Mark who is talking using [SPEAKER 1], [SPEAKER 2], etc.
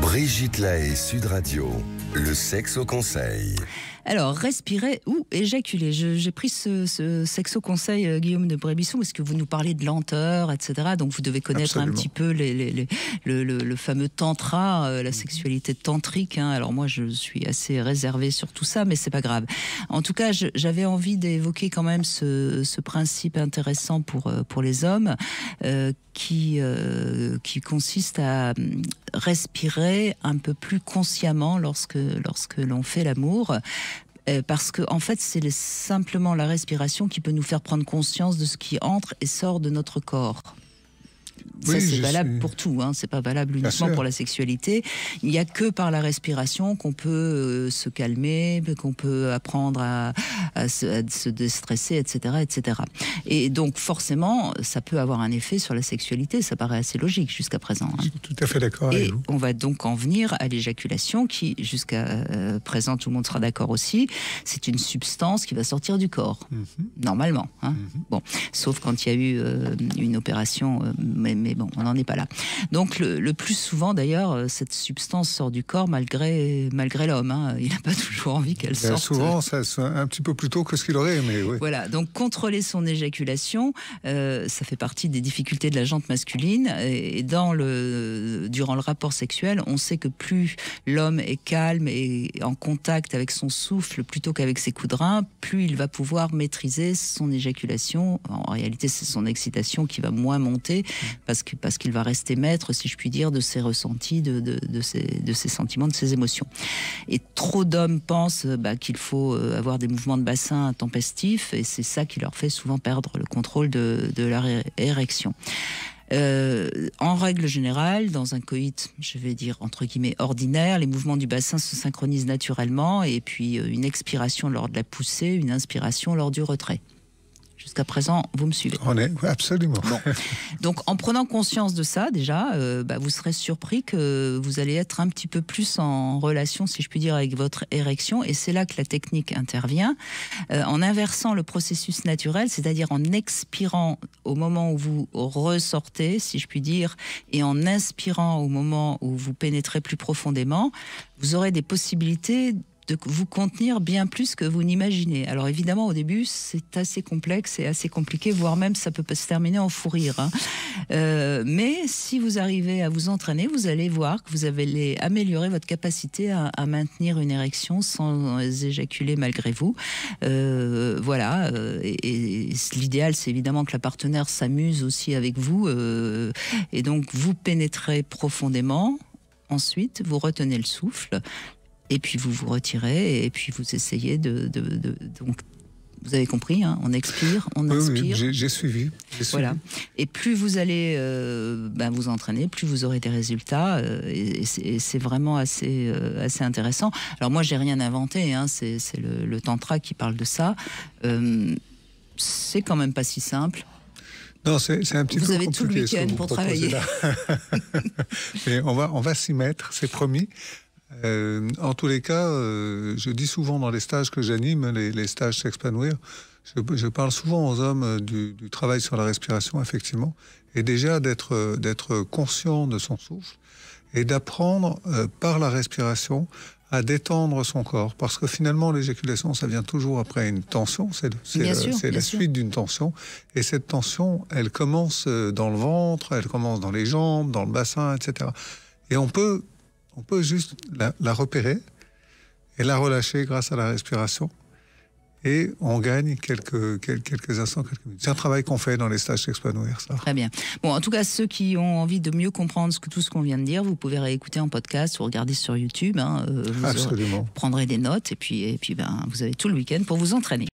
[SPEAKER 1] Brigitte Lahaie, Sud Radio, le sexe au conseil.
[SPEAKER 2] Alors, respirer ou éjaculer. J'ai pris ce sexo conseil, Guillaume de Brébisson, parce que vous nous parlez de lenteur, etc. Donc, vous devez connaître un petit peu le fameux tantra, la sexualité tantrique. Hein. Alors, moi, je suis assez réservée sur tout ça, mais c'est pas grave. En tout cas, j'avais envie d'évoquer quand même ce principe intéressant pour les hommes, qui consiste à respirer un peu plus consciemment lorsque l'on fait l'amour. Parce que en fait, c'est simplement la respiration qui peut nous faire prendre conscience de ce qui entre et sort de notre corps. Ça, c'est valable pour tout, hein. C'est pas valable uniquement pour la sexualité. Il n'y a que par la respiration qu'on peut se calmer, qu'on peut apprendre à se déstresser, etc., etc. Et donc, forcément, ça peut avoir un effet sur la sexualité. Ça paraît assez logique jusqu'à présent. Hein.
[SPEAKER 3] Je suis tout à fait d'accord avec vous.
[SPEAKER 2] Et on va donc en venir à l'éjaculation qui, jusqu'à présent, tout le monde sera d'accord aussi, c'est une substance qui va sortir du corps, normalement. Hein. Bon, sauf quand il y a eu une opération, mais bon, on n'en est pas là. Donc le plus souvent d'ailleurs, cette substance sort du corps malgré l'homme. Hein. Il n'a pas toujours envie qu'elle sorte.
[SPEAKER 3] Souvent, ça un petit peu plus tôt que ce qu'il aurait aimé. Oui.
[SPEAKER 2] Voilà, donc contrôler son éjaculation, ça fait partie des difficultés de la jante masculine. Et durant le rapport sexuel, on sait que plus l'homme est calme et en contact avec son souffle plutôt qu'avec ses coups de rein, plus il va pouvoir maîtriser son éjaculation. En réalité, c'est son excitation qui va moins monter parce qu'il va rester maître, si je puis dire, de ses ressentis, de ses sentiments, de ses émotions. Et trop d'hommes pensent qu'il faut avoir des mouvements de bassin intempestifs, et c'est ça qui leur fait souvent perdre le contrôle de leur érection. En règle générale, dans un coït, je vais dire entre guillemets ordinaire, les mouvements du bassin se synchronisent naturellement, et puis une expiration lors de la poussée, une inspiration lors du retrait. Jusqu'à présent, vous me suivez?
[SPEAKER 3] On est, absolument.
[SPEAKER 2] Bon. Donc, en prenant conscience de ça, déjà, vous serez surpris que vous allez être un petit peu plus en relation, si je puis dire, avec votre érection. Et c'est là que la technique intervient. En inversant le processus naturel, c'est-à-dire en expirant au moment où vous ressortez, si je puis dire, et en inspirant au moment où vous pénétrez plus profondément, vous aurez des possibilités de vous contenir bien plus que vous n'imaginez. Alors évidemment, au début, c'est assez complexe et assez compliqué, voire même ça peut se terminer en fou rire. Hein. Mais si vous arrivez à vous entraîner, vous allez voir que vous allez améliorer votre capacité à maintenir une érection sans éjaculer malgré vous. Voilà. Et l'idéal, c'est évidemment que la partenaire s'amuse aussi avec vous. Et donc, vous pénétrez profondément. Ensuite, vous retenez le souffle. Et puis vous vous retirez, et puis vous essayez donc, vous avez compris, hein, on expire, on inspire.
[SPEAKER 3] Oui, j'ai suivi.
[SPEAKER 2] Voilà. Et plus vous allez vous entraîner, plus vous aurez des résultats, et c'est vraiment assez intéressant. Alors moi, j'ai rien inventé, hein, c'est le tantra qui parle de ça. C'est quand même pas si simple.
[SPEAKER 3] Non, c'est un petit peu compliqué.
[SPEAKER 2] Vous avez tout le week-end pour travailler.
[SPEAKER 3] Mais on va s'y mettre, c'est promis. En tous les cas, je dis souvent dans les stages que j'anime, les stages S'expanouir, je parle souvent aux hommes du travail sur la respiration, effectivement, et déjà d'être conscient de son souffle et d'apprendre par la respiration à détendre son corps, parce que finalement l'éjaculation, ça vient toujours après une tension, c'est la suite d'une tension, et cette tension, elle commence dans le ventre, elle commence dans les jambes, dans le bassin, etc. Et on peut juste la repérer et la relâcher grâce à la respiration. Et on gagne quelques instants, quelques minutes. C'est un travail qu'on fait dans les stages S'expanouir, ça.
[SPEAKER 2] Très bien. Bon, en tout cas, ceux qui ont envie de mieux comprendre tout ce qu'on vient de dire, vous pouvez réécouter en podcast ou regarder sur YouTube. Hein,
[SPEAKER 3] Absolument.
[SPEAKER 2] Vous prendrez des notes et puis vous avez tout le week-end pour vous entraîner.